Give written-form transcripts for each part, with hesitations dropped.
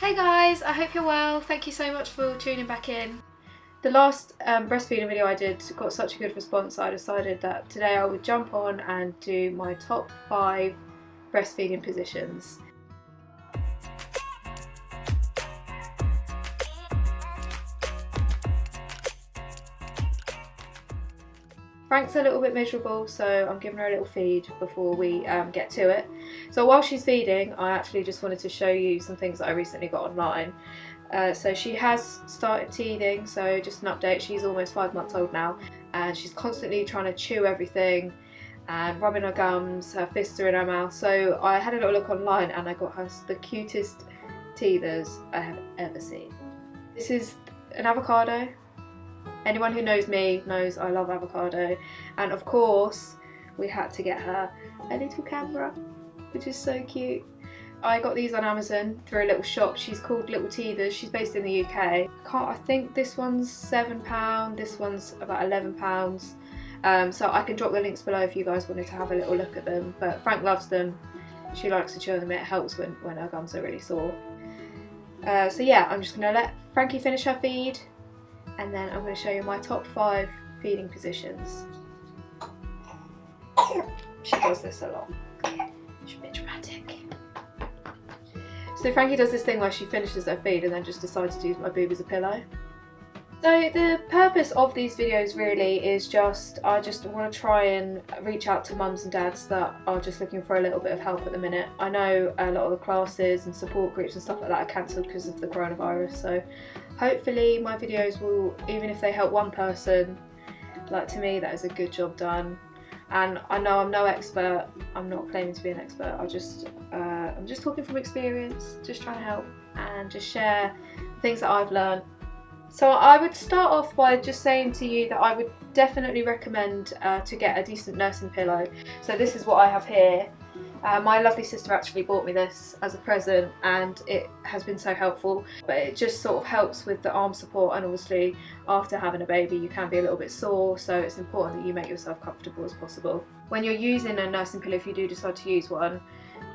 Hey guys, I hope you're well. Thank you so much for tuning back in. The last breastfeeding video I did got such a good response, I decided that today I would jump on and do my top 5 breastfeeding positions. Frank's a little bit miserable, so I'm giving her a little feed before we get to it. So while she's feeding, I actually just wanted to show you some things that I recently got online. So she has started teething, so just an update, she's almost 5 months old now, and she's constantly trying to chew everything and rubbing her gums, her fists are in her mouth. So I had a little look online and I got her the cutest teethers I have ever seen. This is an avocado. Anyone who knows me knows I love avocado, and of course we had to get her a little camera, which is so cute. I got these on Amazon through a little shop. She's called Little Teethers. She's based in the UK. I think this one's £7, this one's about £11. So I can drop the links below if you guys wanted to have a little look at them. But Frank loves them. She likes to chew them. It helps when her gums are really sore. So yeah, I'm just going to let Frankie finish her feed, and then I'm going to show you my top 5 feeding positions. She does this a lot. She's a bit dramatic. So Frankie does this thing where she finishes her feed and then just decides to use my boob as a pillow. So the purpose of these videos really is I just want to try and reach out to mums and dads that are just looking for a little bit of help at the minute. I know a lot of the classes and support groups and stuff like that are cancelled because of the coronavirus, so hopefully my videos will, even if they help one person, like to me that is a good job done. And I know I'm no expert, I'm not claiming to be an expert, I'm just talking from experience, just trying to help and just share things that I've learned. So I would start off by just saying to you that I would definitely recommend to get a decent nursing pillow. So this is what I have here. My lovely sister actually bought me this as a present and it has been so helpful, but it just sort of helps with the arm support, and obviously after having a baby you can be a little bit sore, so it's important that you make yourself comfortable as possible. When you're using a nursing pillow, if you do decide to use one,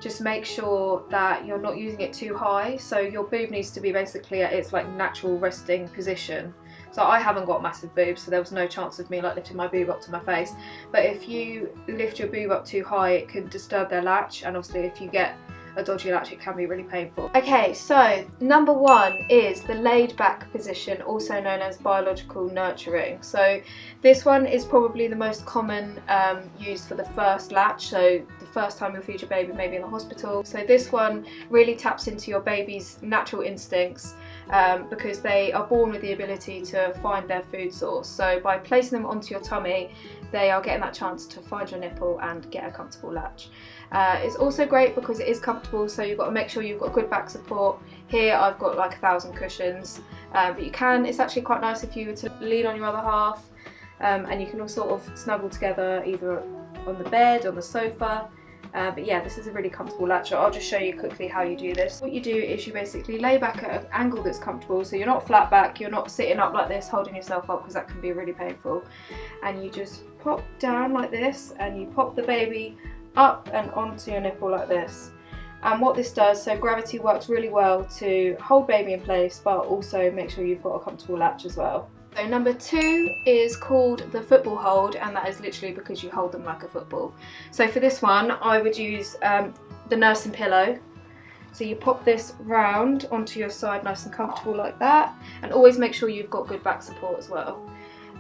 just make sure that you're not using it too high, so your boob needs to be basically at its like natural resting position. So I haven't got massive boobs, so there was no chance of me like lifting my boob up to my face, but if you lift your boob up too high it can disturb their latch, and obviously if you get a dodgy latch it can be really painful. Okay, so number 1 is the laid back position, also known as biological nurturing. So this one is probably the most common used for the first latch, so the first time you'll feed your baby maybe in the hospital. So this one really taps into your baby's natural instincts, because they are born with the ability to find their food source. So by placing them onto your tummy, they are getting that chance to find your nipple and get a comfortable latch. It's also great because it is comfortable, so you've got to make sure you've got good back support. Here I've got like 1,000 cushions, but it's actually quite nice if you were to lean on your other half, and you can all sort of snuggle together either on the bed, on the sofa. But yeah, this is a really comfortable latch. I'll just show you quickly how you do this. What you do is you basically lay back at an angle that's comfortable, so you're not flat back, you're not sitting up like this holding yourself up because that can be really painful. And you just pop down like this and you pop the baby up and onto your nipple like this. And what this does, so gravity works really well to hold baby in place, but also make sure you've got a comfortable latch as well. So number 2 is called the football hold, and that is literally because you hold them like a football. So for this one I would use the nursing pillow. So you pop this round onto your side nice and comfortable like that, and always make sure you've got good back support as well.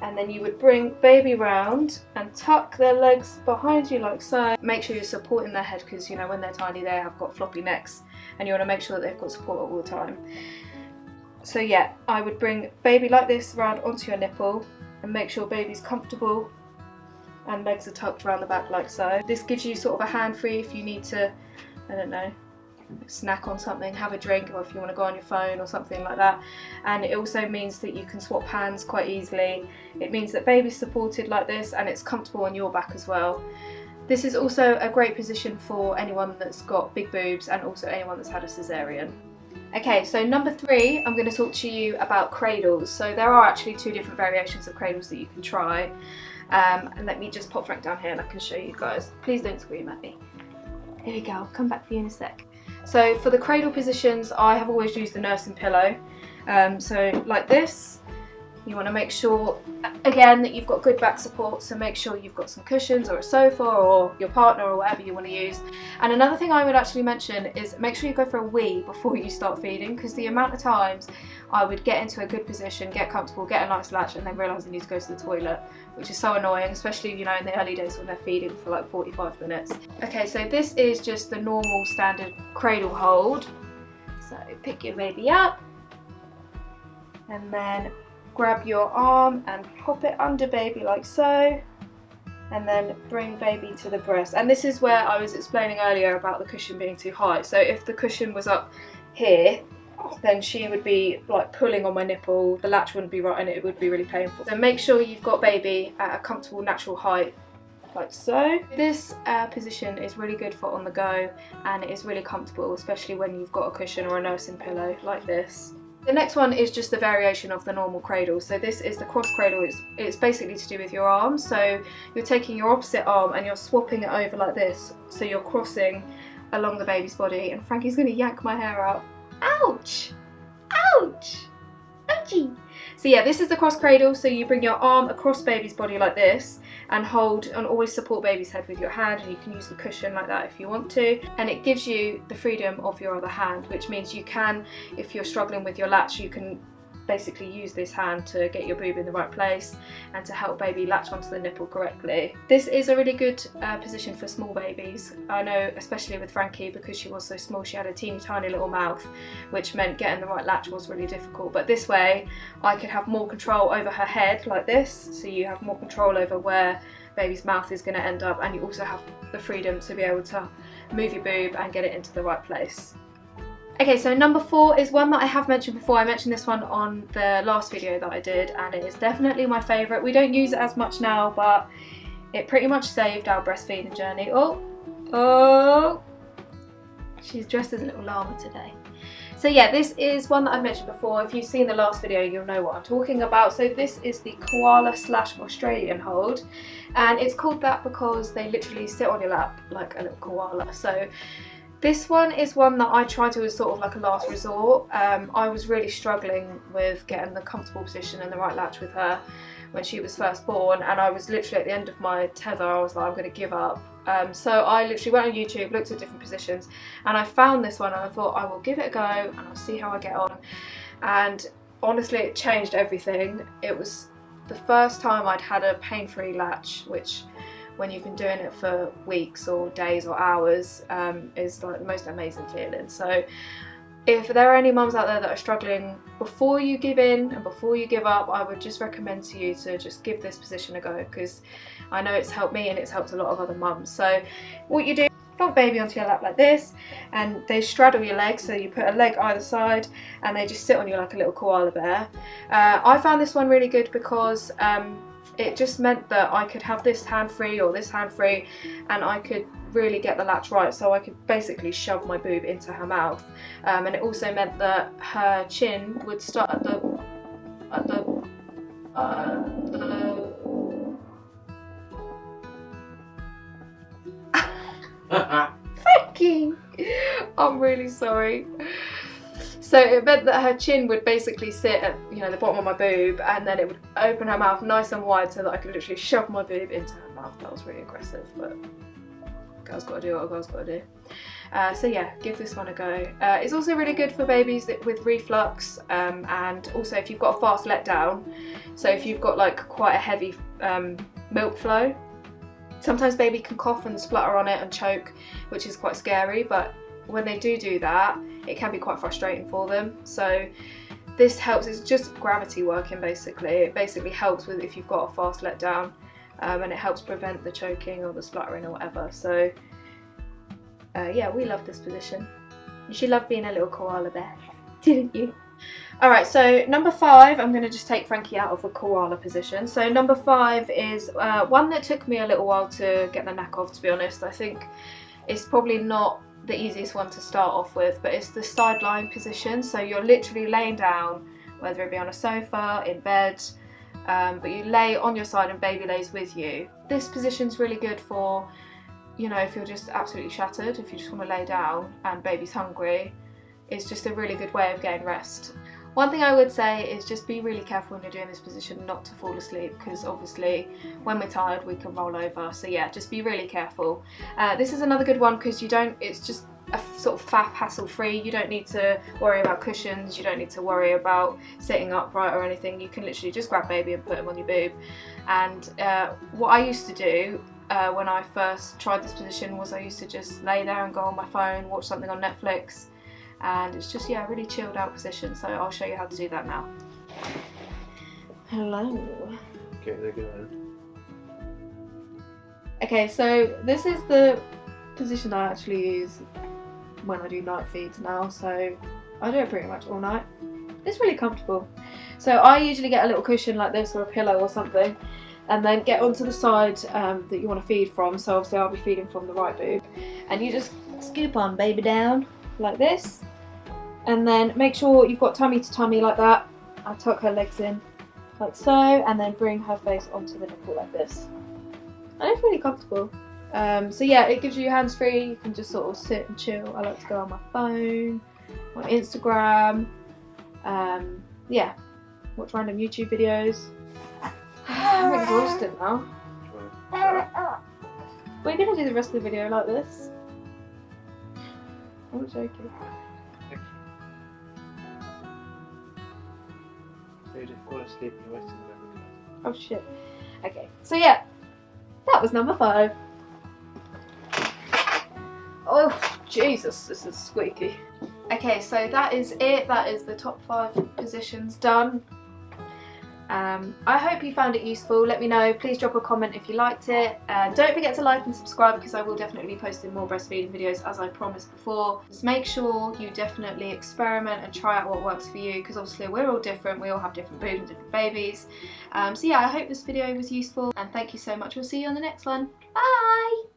And then you would bring baby round and tuck their legs behind you like so. Make sure you're supporting their head, because you know when they're tiny they have got floppy necks and you want to make sure that they've got support all the time. So yeah, I would bring baby like this round onto your nipple and make sure baby's comfortable and legs are tucked around the back like so. This gives you sort of a hand free if you need to, I don't know, snack on something, have a drink, or if you want to go on your phone or something like that. And it also means that you can swap hands quite easily. It means that baby's supported like this and it's comfortable on your back as well. This is also a great position for anyone that's got big boobs and also anyone that's had a cesarean. Okay, so number 3, I'm going to talk to you about cradles. So there are actually 2 different variations of cradles that you can try. And let me just pop Frank down here and I can show you guys. Please don't scream at me. Here we go, I'll come back for you in a sec. So for the cradle positions, I have always used the nursing pillow. So like this, you want to make sure, again, that you've got good back support, so make sure you've got some cushions or a sofa or your partner or whatever you want to use. And another thing I would actually mention is make sure you go for a wee before you start feeding, because the amount of times I would get into a good position, get comfortable, get a nice latch, and then realise I need to go to the toilet, which is so annoying, especially, you know, in the early days when they're feeding for like 45 minutes. Okay, so this is just the normal standard cradle hold. So pick your baby up and then grab your arm and pop it under baby like so, and then bring baby to the breast. And this is where I was explaining earlier about the cushion being too high. So if the cushion was up here, then she would be like pulling on my nipple, the latch wouldn't be right, and it would be really painful. So make sure you've got baby at a comfortable natural height like so. This position is really good for on the go, and it is really comfortable, especially when you've got a cushion or a nursing pillow like this. The next one is just the variation of the normal cradle. So this is the cross cradle. It's basically to do with your arms. So you're taking your opposite arm and you're swapping it over like this. So you're crossing along the baby's body, and Frankie's going to yank my hair out. Ouch! Ouch! Ouchie! So yeah, this is the cross cradle. So you bring your arm across baby's body like this and hold and always support baby's head with your hand, and you can use the cushion like that if you want to, and it gives you the freedom of your other hand, which means you can, if you're struggling with your latch, you can basically use this hand to get your boob in the right place and to help baby latch onto the nipple correctly. This is a really good position for small babies. I know, especially with Frankie, because she was so small, she had a teeny tiny little mouth, which meant getting the right latch was really difficult. But this way I could have more control over her head like this, so you have more control over where baby's mouth is going to end up, and you also have the freedom to be able to move your boob and get it into the right place. Okay, so number 4 is one that I have mentioned before. I mentioned this one on the last video that I did, and it is definitely my favourite. We don't use it as much now, but it pretty much saved our breastfeeding journey. Oh, she's dressed as a little llama today. So yeah, this is one that I've mentioned before. If you've seen the last video, you'll know what I'm talking about. So this is the Koala / Australian hold, and it's called that because they literally sit on your lap like a little koala. So this one is one that I try to as sort of like a last resort. I was really struggling with getting the comfortable position and the right latch with her when she was first born, and I was literally at the end of my tether. I was like, I'm going to give up. So I literally went on YouTube, looked at different positions, and I found this one, and I thought I will give it a go and I'll see how I get on. And honestly, it changed everything. It was the first time I'd had a pain-free latch, which, when you've been doing it for weeks or days or hours, is like the most amazing feeling. So if there are any mums out there that are struggling, before you give in and before you give up, I would just recommend to you to just give this position a go, because I know it's helped me and it's helped a lot of other mums. So what you do, plonk baby onto your lap like this, and they straddle your legs, so you put a leg either side and they just sit on you like a little koala bear. I found this one really good because it just meant that I could have this hand free or this hand free, and I could really get the latch right, so I could basically shove my boob into her mouth. And it also meant that her chin would start at the Frankie! I'm really sorry. So it meant that her chin would basically sit at, you know, the bottom of my boob, and then it would open her mouth nice and wide so that I could literally shove my boob into her mouth. That was really aggressive, but girls got to do what a girl's got to do. So yeah, give this one a go. It's also really good for babies with reflux, and also if you've got a fast letdown. So if you've got like quite a heavy milk flow, sometimes baby can cough and splutter on it and choke, which is quite scary, but when they do that, it can be quite frustrating for them. So this helps. It's just gravity working basically. It basically helps with if you've got a fast letdown, and it helps prevent the choking or the spluttering or whatever. So yeah, we love this position. You loved being a little koala bear, didn't you? Alright, so number 5, I'm going to just take Frankie out of the koala position. So number 5 is one that took me a little while to get the knack of, to be honest. I think it's probably not the easiest one to start off with, but it's the side lying position. So you're literally laying down, whether it be on a sofa, in bed, but you lay on your side and baby lays with you. This position's really good for you know, if you're just absolutely shattered, if you just want to lay down and baby's hungry, it's just a really good way of getting rest. One thing I would say is just be really careful when you're doing this position not to fall asleep, because obviously when we're tired we can roll over, so yeah, just be really careful. This is another good one because it's just a sort of faff hassle free. You don't need to worry about cushions, you don't need to worry about sitting upright or anything. You can literally just grab baby and put him on your boob. And what I used to do when I first tried this position was I used to just lay there and go on my phone, watch something on Netflix, and it's just, yeah, a really chilled out position, so I'll show you how to do that now. Hello. Okay, they're good. Okay, so this is the position I actually use when I do night feeds now, so I do it pretty much all night. It's really comfortable. So I usually get a little cushion like this or a pillow or something, and then get onto the side that you want to feed from. So obviously I'll be feeding from the right boob, and you just scoop on baby down like this, and then make sure you've got tummy to tummy like that. I tuck her legs in like so, and then bring her face onto the nipple like this, and it's really comfortable. So yeah, it gives you your hands free. You can just sort of sit and chill. I like to go on my phone, on Instagram, yeah, watch random YouTube videos. I'm exhausted now. We're gonna do the rest of the video like this. I'm joking. So you just fall asleep and you're wasting them. Oh shit. Okay, so yeah, that was number 5. Oh Jesus, this is squeaky. Okay, so that is it. That is the top 5 positions done. I hope you found it useful. Let me know. Please drop a comment if you liked it. Don't forget to like and subscribe, because I will definitely be posting more breastfeeding videos as I promised before. Just make sure you definitely experiment and try out what works for you, because obviously we're all different. We all have different boobs and different babies. So yeah, I hope this video was useful, and thank you so much. We'll see you on the next one. Bye!